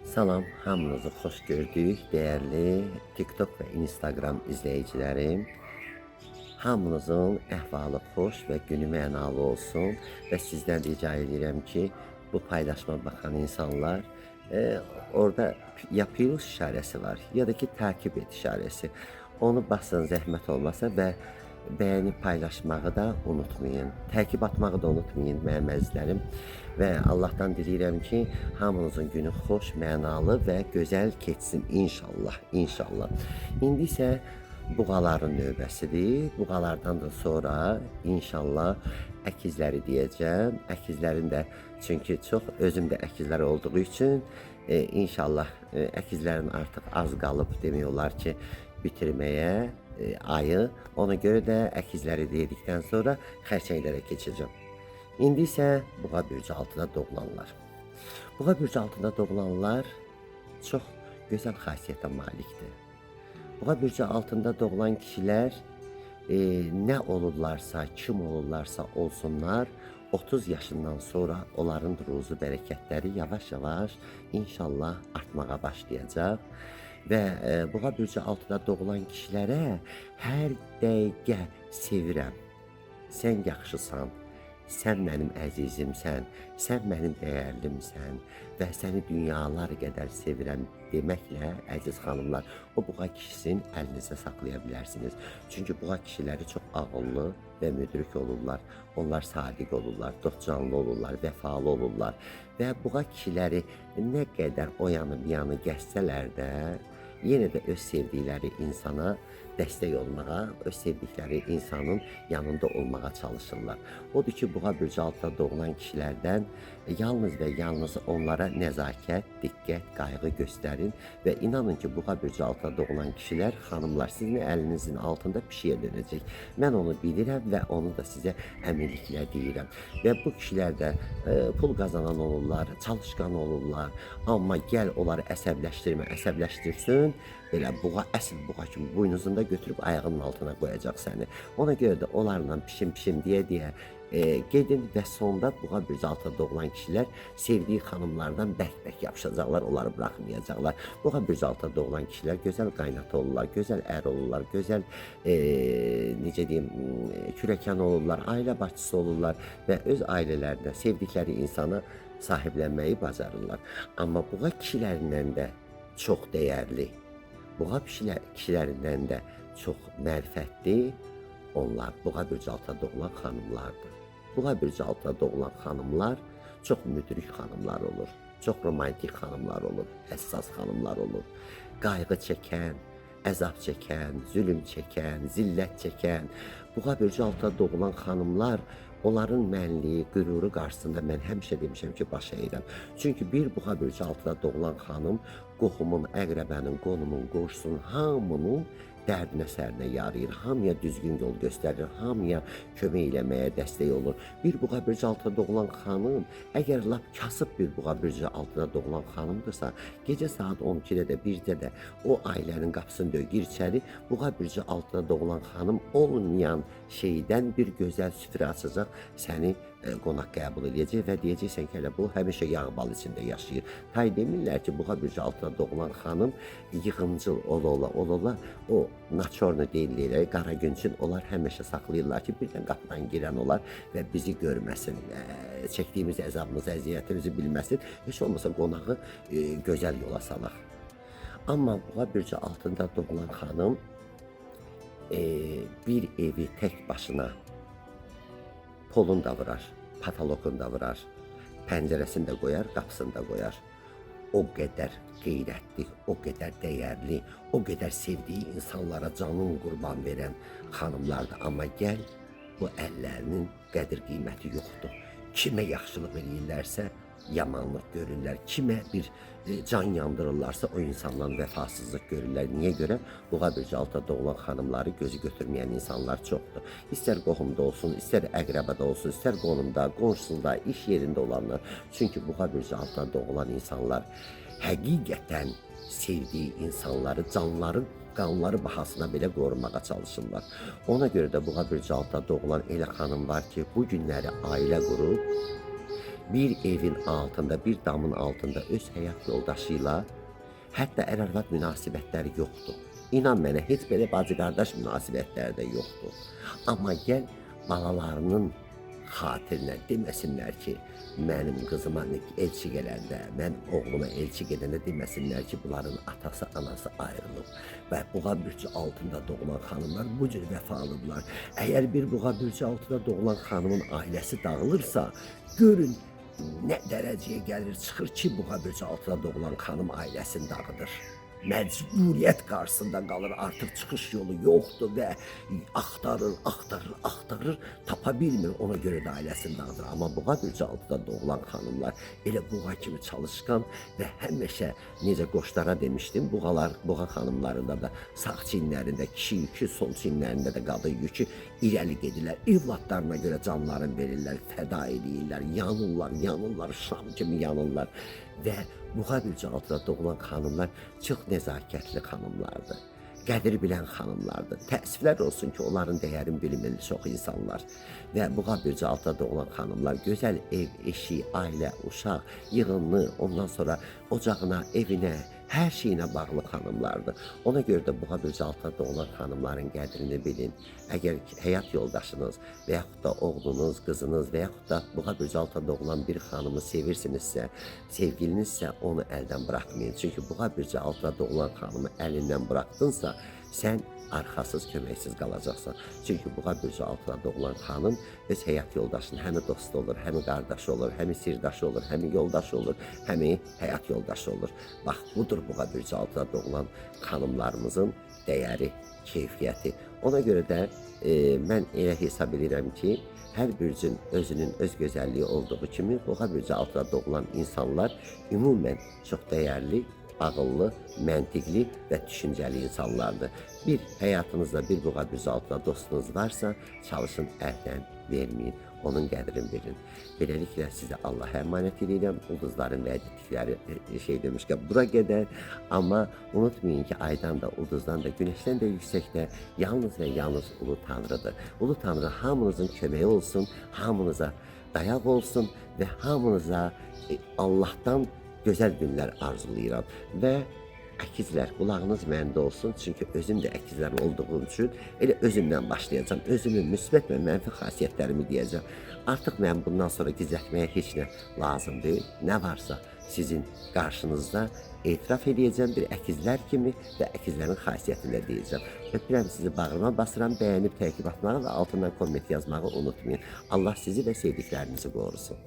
Salam, hamınızı xoş gördük, değerli TikTok ve Instagram izleyicilerim. Hamınızın əhvalı xoş və günü mənalı olsun və sizdən rica edirəm ki, bu paylaşma baxan insanlar orada ya plus işarəsi var ya da ki takip et işarəsi. Onu basın zəhmət olmasa və beğeni paylaşmağı da unutmayın. Takip atmağı da unutmayın mənim əzizlərim. Və Allahdan diləyirəm ki, hamınızın günü xoş, mənalı və gözəl keçsin inşallah, inşallah. İndi isə buğaların növbəsidir. Buğalardan da sonra inşallah əkizləri deyəcəm. Əkizlərin də çünki çox özüm də əkizlər olduğu üçün inşallah əkizlərin artıq az qalıb demək olar ki, bitirməyə ayı. Ona görə də əkizləri dedikdən sonra xərçənglərə keçəcəm. İndi isə buğa bürcü altında doğulanlar. Buğa bürcü altında doğulanlar çox gözəl xasiyyətə malikdir. Buğa bürcü altında doğulan kişilər nə olurlarsa, kim olurlarsa olsunlar, 30 yaşından sonra onların ruzu bərəkətləri yavaş-yavaş inşallah artmağa başlayacaq. Və buğa bürcü altında doğulan kişilərə hər dəqiqə sevirəm, sən yaxşısan, sən mənim əzizimsən, sən mənim dəyərlimsən və səni dünyalar qədər sevirəm deməklə əziz xanımlar, o buğa kişisini əlinizdə saxlaya bilərsiniz. Çünki buğa kişiləri çox ağıllı və müdrik olurlar. Onlar sadiq olurlar, dostcanlı olurlar, vəfalı olurlar. Və buğa kişiləri nə qədər o yanı bir yanı gəzsələr də, yenə də öz sevdikləri insana dəstək olmağa, öz sevdikləri insanın yanında olmağa çalışırlar. Odur ki, buğa bürcü altında doğulan kişilərdən yalnız və yalnız onlara nəzakət, diqqət, qayğı göstərin və inanın ki, buğa bürcü altında doğulan kişilər, xanımlar, sizin əlinizin altında pişiyə dönəcək. Mən onu bilirəm və onu da sizə əminliklə deyirəm. Və bu kişilər də pul qazanan olurlar, çalışqan olurlar, amma gəl onları əsəbləşdirmə, əsəbləşdirsin, belə buğa, əsl buğa kimi buynuzunda götürüb ayağının altına qoyacaq səni. Ona görə də onlarla pişim deyə gedin və sonda buğa bürcü altında doğulan kişilər sevdiyi xanımlardan bərk-bərk yapışacaqlar, onları bırakmayacaqlar. Buğa bürcü altında doğulan kişilər gözəl qaynatı olurlar, gözəl ər olurlar, gözəl necə deyim, kürəkən olurlar, ailə başçısı olurlar və öz ailələrində sevdikləri insana sahiblənməyi bacarırlar. Amma buğa kişilərindən də çox dəyərli, buğa kişilərindən də çox mərifətli onlar buğa bürcü altında doğulan xanımlardır. Buğa bürcü altında doğulan xanımlar çox müdrik xanımlar olur, çox romantik xanımlar olur, həssas xanımlar olur. Qayğı çəkən, əzab çəkən, zülüm çəkən, zillət çəkən, buğa bürcü altında doğulan xanımlar onların mənliyi, qüruru qarşısında mən həmişə demişəm ki, baş əyirəm. Çünki bir buğa bürcü altında doğulan xanım qohumun, əqrəbənin, qonumun, qonşusunun, hamının dərdinə sərinə yarayır, hamıya düzgün yol göstərir, hamıya kömək eləməyə dəstək olur. Bir buğa bürcü altında doğulan xanım, əgər lap kasıb bir buğa bürcü altında doğulan xanımdırsa, gecə saat 12-də də, 1-də də o ailənin qapısını döyür içəri, buğa bürcü altında doğulan xanım olmayan şeydən bir gözəl süfrə açacaq, səni qonaq qəbul edəcək və deyəcəksən ki, hələ bu həmişə yağ bal içində yaşayır. Tay demirlər ki, buğa bürcü altında doğulan xanım yığımcıl ola, o naçornu deyirlər, qara günçün, onlar həmişə saxlayırlar ki, birdən qapıdan girən olar və bizi görməsin, çəkdiyimiz əzabımızı, əziyyətimizi bilməsin, heç olmasa qonağı gözəl yola salaq. Amma buğa bürcü altında doğulan xanım bir evi tək başına polun da vurar, patolokun da vurar, pəncərəsini də qoyar, qapısını da qoyar. O qədər qeyrətli, o qədər dəyərli, o qədər sevdiyi insanlara canın qurban verən xanımlardır. Amma gəl, bu əllərinin qədir qiyməti yoxdur. Kimə yaxşılıq eləyirlərsə, yamanlıq görürlər. Kimə bir can yandırırlarsa, o insandan vəfasızlıq görürlər. Niyə görə? Buğa bürcü altında doğulan xanımları gözü götürməyən insanlar çoxdur. İstər qohumda olsun, istər əqrəbədə olsun, istər qonumda, qonşusunda, iş yerində olanlar. Çünki buğa bürcü altında doğulan insanlar həqiqətən sevdiyi insanları canların qanları bahasına belə qorumağa çalışırlar. Ona görə də Buğa-Bürcalda doğulan elə xanım var ki, bu günləri ailə qurub bir evin altında, bir damın altında öz həyat yoldaşı ilə hətta ər-arvad münasibətləri yoxdur. İnan mənə, heç belə bacı-qardaş münasibətləri də yoxdur. Amma gəl balalarının xatirinə deməsinlər ki, mənim qızıma elçi gələndə, mənim oğluma elçi gedəndə deməsinlər ki, bunların atası, anası ayrılıb. Və Buğa-Bürcü altında doğulan xanımlar bu cür vəfalıdırlar. Əgər bir Buğa-Bürcü altında doğulan xanımın ailəsi dağılırsa, görün nə dərəcəyə gəlir, çıxır ki, Buğa-Bürcü altında doğulan xanım ailəsini dağıdır. Məcburiyyət qarşısında qalır, artıq çıxış yolu yoxdur və axtarır, tapa bilmir, ona görə də ailəsini dağıdır. Amma Buğa-Bürcü altında doğulan xanımlar elə buğa kimi çalışqan və həmişə, necə qoçlara demişdim, buğa xanımlarında da sağ çiyinlərində kişi yükü, sol çiyinlərində də qadın yükü irəli gedirlər. Evladlarına görə canlarını verirlər, fəda edirlər, yanırlar, şam kimi yanırlar. Və Buğa-Bürcü altında doğulan xanımlar çox nəzakətli xanımlardır. Qədir bilən xanımlardır. Təəssüflər olsun ki, onların dəyərini bilmir çox insanlar. Və Buğa-Bürcü altında doğulan xanımlar gözəl ev, eşik, ailə, uşaq, yığınlı, ondan sonra ocağına, evinə, hər şeyinə bağlı xanımlardır. Ona görə də Buğa-Bürcü altında doğulan xanımların qədrini bilin. Əgər həyat yoldaşınız və yaxud da oğlunuz, qızınız və yaxud da Buğa-Bürcü altında doğulan bir xanımı sevirsinizsə, sevgilinizsə onu əldən buraxmayın. Çünki Buğa-Bürcü altında doğulan xanımı əlindən buraxdınsa, sən arxasız, köməksiz qalacaqsan. Çünki Buğa-Bürcü altında doğulan xanım öz həyat yoldaşının həmi dostu olur, həmi qardaşı olur, həmi sirdaşı olur, həmi yoldaşı olur, həmi həyat yoldaşı olur. Bax, budur Buğa-Bürcü altında doğulan xanımlarımızın dəyəri, keyfiyyəti. Ona görə də mən elə hesab edirəm ki, hər bürcün özünün öz gözəlliyi olduğu kimi Buğa-Bürcü altında doğulan insanlar ümumən çox dəyərli, ağıllı, məntiqli və düşüncəli insanlardır. Bir həyatınızda bir Buğa-Bürcü altında dostunuz varsa, çalışın əldən verməyin, onun qədrini bilin. Beləliklə sizə Allaha əmanət edirəm. Ulduzların vəd etdikləri şey demişkən bura qədər. Amma unutmayın ki, aydan da, ulduzdan da, güneşdən də yüksəkdə yalnız və yalnız Ulu Tanrıdır. Ulu Tanrı hamınızın köməyi olsun, hamınıza dayaq olsun və hamınıza Allahdan gözəl günlər arzulayıram. Və əkizlər, qulağınız məndə olsun. Çünki özüm də əkizlər olduğum üçün elə özümdən başlayacağım. Özümün müsbət və mənfi xasiyyətlərimi deyəcəm. Artıq mən bundan sonra gizlətməyə heç nə lazım deyil. Nə varsa sizin qarşınızda etiraf edəcəm bir əkizlər kimi və əkizlərin xasiyyətini deyəcəm. Öpürəm sizi, bağrıma basıram, bəyənib təqib atmağı və altından komment yazmağı unutmayın. Allah sizi və sevdiklərinizi qorusun.